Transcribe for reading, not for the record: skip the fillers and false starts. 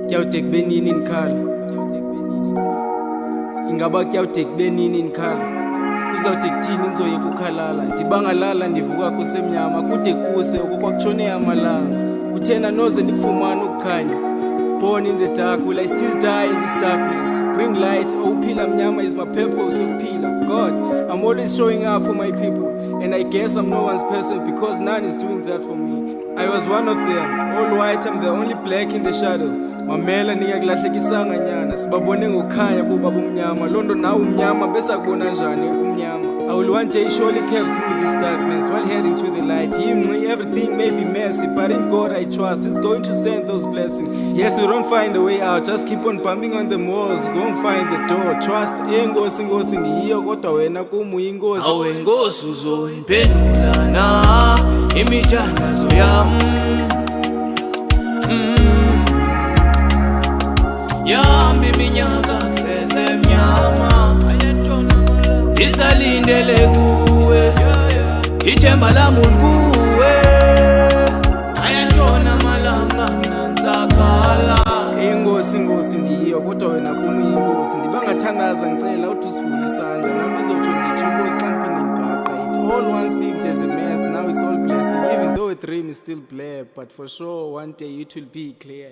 Kuyawude kube nini nikhala? Ingaba kuyawude kube nini nikhala? Kuzawude kuthini nizoyeka ukhalala? Ndibangalala ndivuka kusemnyama kude kuse okwakutshone amalanga. Kuthena noze nikufumane ukukhanya. Born in the dark, will I still die in this darkness? Bring light, uphila mnyama is my purpose ukuphila. God, I'm always showing up for my people, and I guess I'm no one's person because none is doing that for me. I was one of them, all white, I'm the only black in the shadow. Mamela niyakulahlekisanga nyana, sibabone ngokukhanya kuba bumnyama. Londo nawe umnyama bese akubona njani kumnyama. I will one day surely carve through this darkness while heading to the light. Everything may be messy, but in God I trust. He's going to send those blessings. Yes, we don't find a way out, just keep on bumping on the walls. Go and find the door, trust. Ingosi ngosi ngiyo kodwa wena kumuyi ingosi. Awe ngosi uzoyiphendulana imithandazo yami. Yami iminyaka kusesemnyama, isalindele kuwe, ithemba lami kuwe. Ayashona amalanga mina ngisakhala. Ingosi ngosi ngiyo kodwa wena kumuyi ingosi. Ndibangathandaza ngicela uthi usivule isandla nami uzotsho ngitsho ingosi xa ngiphinde ngigaqa. It all once seemed as a mess, now it's all blessing. Even though a dream is still blurred, but for sure one day it will be clear.